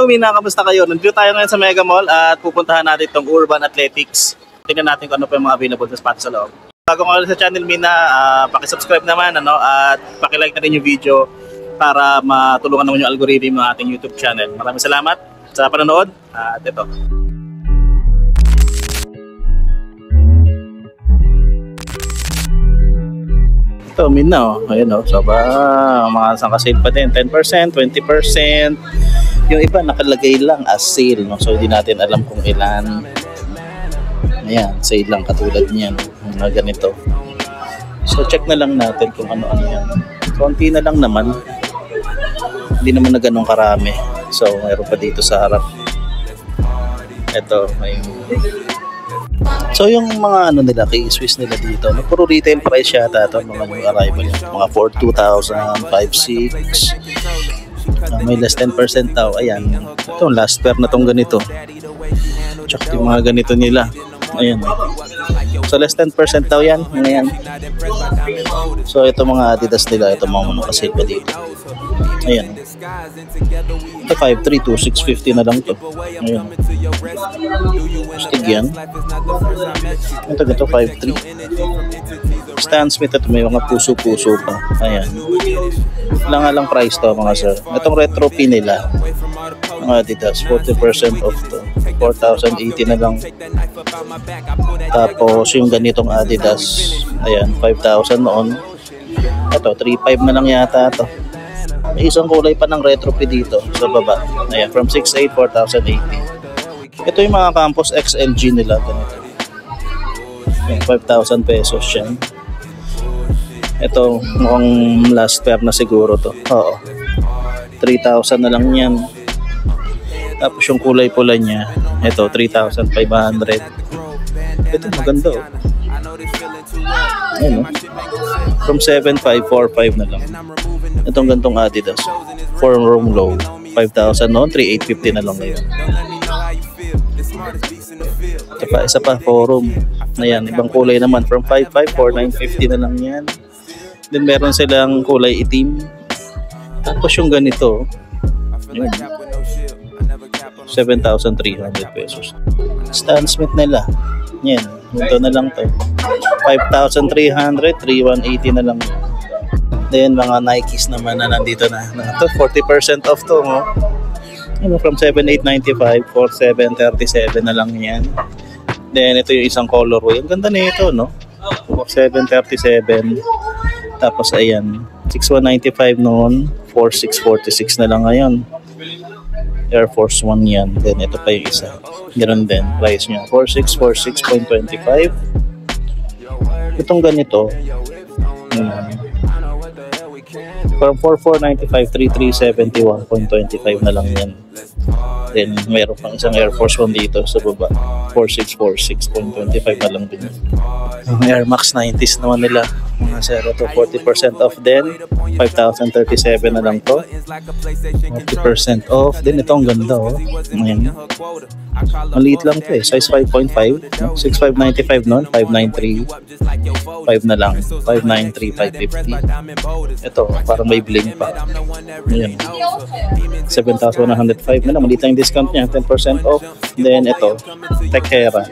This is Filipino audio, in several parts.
Hello Mina, kamusta kayo? Nandito tayo ngayon sa Mega Mall at pupuntahan natin itong Urban Athletics. Tingnan natin kung ano pa yung mga available na spots sa loob. Bago ka sa channel Mina, pakisubscribe naman at pakilike na rin yung video para matulungan naman yung algorithm ng ating YouTube channel. Maraming salamat sa panonood at ito. Ito, Mina, ayun so mga sale pa din, 10%, 20%. Yung iba nakalagay lang as sale, so hindi natin alam kung ilan. Ayan, sale lang katulad niyan, mga ganito. So check na lang natin kung ano-ano yan. Konti na lang naman, hindi naman na ganun karami. So mayroon pa dito sa harap. Ito, may so yung mga nila, kay Swiss nila dito, puro retail price yata ito, mga new arrival yan. Mga 4,200, 5,600. May less 10% daw. Ayan, ito last pair na tong ganito. Tsaka yung mga ganito nila. Ayan. So less 10% daw yan. Ayan. So ito mga Adidas nila, ito mga nakasale pa dito. Ayan. Ito 5,300 to 650 na lang to. Ayan. Stig yan. Ito 5,300. Stan Smith, ito may mga puso-puso pa. Ayan. Lang price to mga sir. Itong retro pin nila, mga Adidas, 40% off to. 4,080 na lang. Tapos yung ganitong Adidas, ayan, 5,000 noon. Ito, 3,500 na lang yata ito. May isang kulay pa ng retro pin dito sa baba. Ayan, from 6,800, 4,080. Ito yung mga Campus XLG nila, ganito. 5,000 pesos yan. Ito, mukhang last pair na siguro to. Oo. 3,000 na lang yan. Tapos yung kulay pula niya, ito, 3,500. Ito, maganda oh. Ayan, from 7,545 na lang. Itong gantong Adidas, 4 room low, 5,000 noon, 3,850 na lang ngayon. Ito pa, isa pa, 4 room. Ayan, ibang kulay naman, from 5,500, 4,950 na lang yan. Then meron silang kulay itim. Tapos yung ganito, yun, 7,300 pesos. Stan Smith nila, yan, ito na lang to, 5,300, 3,180 na lang. Then mga Nikes naman na nandito na ito, 40% off to mo. From 7,895, 4,737 na lang yan. Then ito yung isang colorway, ang ganda nito, no? 4,737. Tapos ayan, 6,195 noon, 4,646 na lang ngayon. Air Force 1 yan. Then ito pa yung isa, ganoon din price niya, 4,646.25. Itong ganito, from 4,495, 3,371.25 na lang yan. Then mayroon pang isang Air Force 1 dito sa baba, 4,646.25 na lang din. Ang Air Max 90s naman nila, mga sir, ito 40% off din, 5,037 na lang to. 40% off din. Ito ang ganda oh. Ayan. Maliit lang to size 5.5, 6,595 noon, 5,935 na lang, 5,935.50. Ito parang may bling pa. Ayan, 7,105 na lang, maliit lang yung discount niya, 10% off. Then ito, Tekera,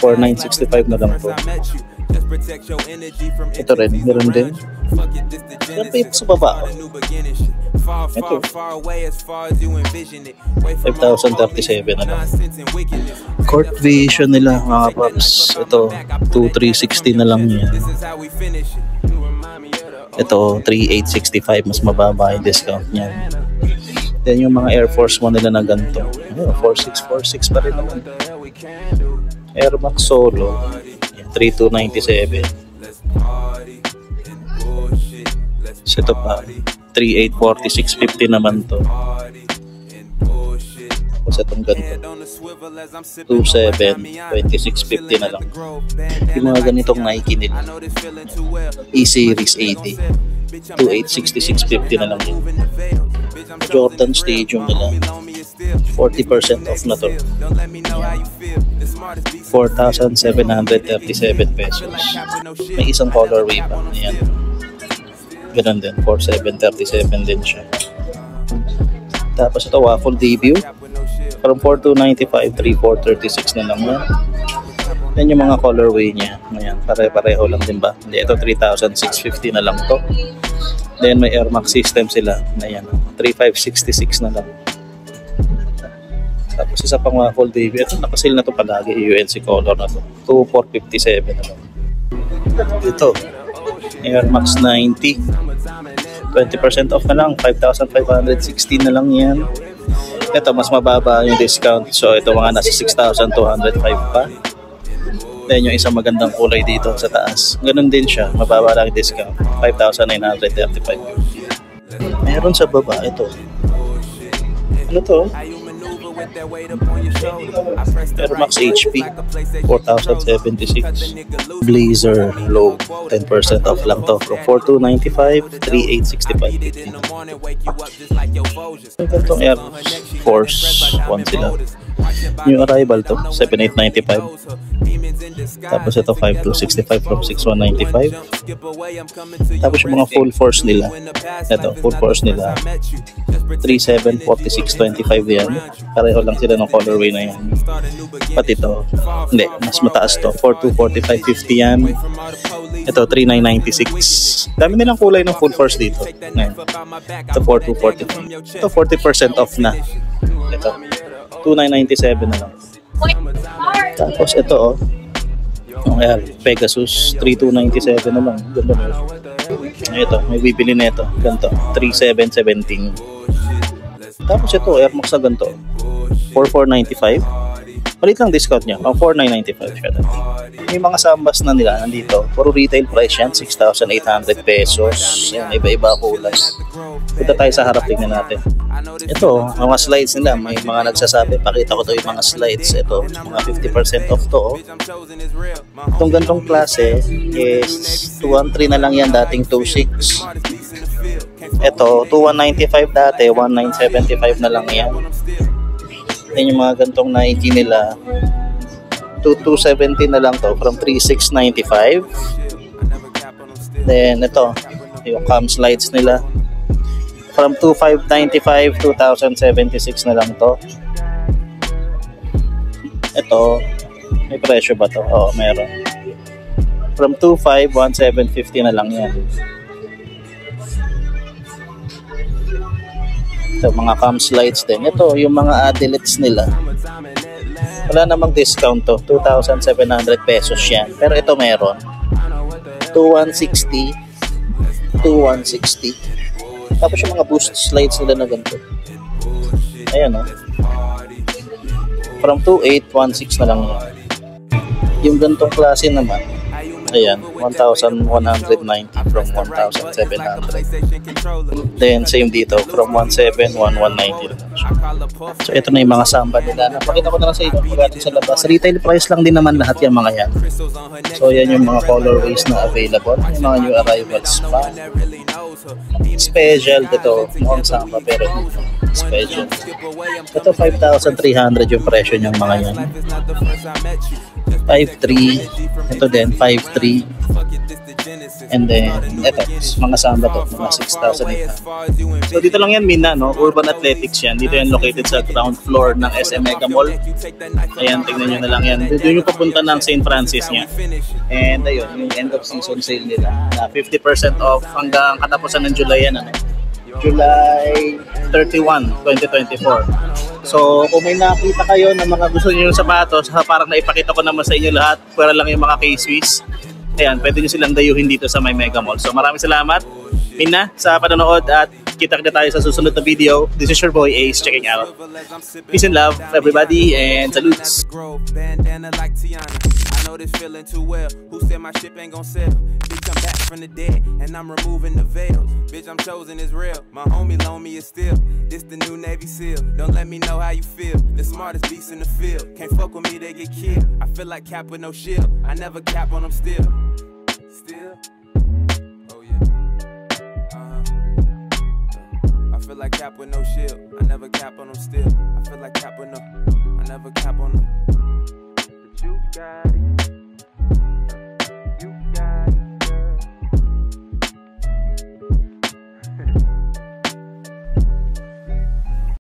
4,965 na lang to. Ito rin, meron din. Yan pa ito sa baba. Ito, 5,037 na lang. Court Vision nila mga paps, ito 2,360 na lang yan. Ito 3,865, mas mababa yung discount niyan. Then yung mga Air Force 1 nila na ganito, 4,646 pa rin naman. Air Max Solo, 3,297. So ito pa, 3,846.50 naman to. Tapos itong ganito, 2,726.50 na lang. Yung mga ganitong Nike nila, E-Series 80, 2,866.50 na lang yun. Jordan Stadium nila, 40% off na to, 4,737 pesos. May isang colorway pa. Ayan, ganun din, 4,737 din siya. Tapos ito, waffle debut. From 4,295, 3,436 na lang yan. Yan yung mga colorway niya. Ayan, pare-pareho lang din ba? Hindi, ito 3,650 na lang to. Then may Air Max system sila. Ayan, 3,566 na lang. Tapos isa pang waffle debut. Ito, nakasil na to palagi. UNC color na to. 2,457 na lang. Ito, Air Max 90. 20% off na lang. 5,516 na lang yan. Ito, mas mababa yung discount. So, ito mga nasa 6,205 pa. Then, yung isang magandang kulay dito sa taas. Ganun din siya. Mababa lang yung discount. 5,935. Meron sa baba. Ito. Ano to? Air Max HP 4,076. Blazer low 10% off lang to. From 4,295, 3,865. Itong Air Force 1 sila. New arrival to 7,895. Tapos ito 5,265 from 6,195. Tapos yung mga full force nila. Ito full force nila 3,746.25 yan. Pareho lang sila ng colorway na yan. Pati ito, hindi, mas mataas to. 4,245.50 yan. Ito 3,996. Dami nilang kulay ng full force dito. Ngayon. Ito 4,245. Ito 40% off na. Ito 2,997 na lang. Tapos ito oh. Ayan, Pegasus 3,297 na lang. Ganda mo. Ito, may bibili na ito. Ganito, 3,717. Tapos ito, Air Max na ganito. 4,495. Palit lang discount niya. Pang 4,995 siya. May mga sambas na nila nandito. Puro retail price yan. 6,800 pesos. Yan, iba-iba kulay. Punta tayo sa harap, tingnan natin. Ito, mga slides nila. May mga nagsasabi. Pakita ko to yung mga slides. Ito, mga 50% off to. Oh. Itong gantong klase is 213 na lang yan. Dating 26. Ito, 2,195 dati. 1,975 na lang yan. Yan yung mga gantong Nike nila. 2,270 na lang to from 3,695. Then ito, yung cam slides nila. From 2,595, 2,076 na lang to. Ito, may presyo ba to? Oo, meron. From 2,500, 1,750 na lang yan. Ito, mga cam slides din. Ito, yung mga adelettes nila. Wala namang discount to. 2,700 pesos yan. Pero ito meron. 2,160. 2,160. Tapos yung mga boost slides nila na ganito. Ayan o. From 2,816 na lang yan. Yung gantong klase naman. Ayan, 1,190 from 1,700. Then same dito from 1,190. So ito na yung mga samba nila. Napakita ko na lang sa inyo pagdating sa labas. Retail price lang din naman lahat yung mga yan. So yan yung mga colorways na available. Yung mga new arrivals pa. Special dito, mukhang samba pero special. Ito 5,300 yung presyo niyang mga yan. 5,300. Ito din 5,300. And then ito, mga samba to, mga 6,800. So dito lang yan, Mina, no? Urban Athletics yan. Dito yan located sa ground floor ng SM Mega Mall. Ayan, tingnan nyo na lang yan. Dito yung papunta ng St. Francis niya. And ayun, yung end of season sale nila na 50% off hanggang katapusan ng July yan, ano? July 31, 2024. So kung may nakita kayo na mga gusto niyo yung sapatos, parang naipakita ko naman sa inyo lahat, para lang yung mga K-Swiss. Ayan, pwede nyo silang dayuhin dito sa may Mega Mall. So maraming salamat, Mina, sa panonood at kita-kita tayo sa susunod na video. This is your boy Ace checking out. Peace and love everybody and salutes. I know this feeling too well. Who said my ship ain't gon' sell? Bitch, I'm back from the dead and I'm removing the veils. Bitch, I'm chosen, it's real. My homie loan me is still. This the new Navy SEAL. Don't let me know how you feel. The smartest beast in the field. Can't fuck with me, they get killed. I feel like Cap with no shield. I never cap on them still. Still? Oh yeah. I feel like Cap with no shield. I never cap on them still. I feel like Cap with no. I never cap on them. But you got it.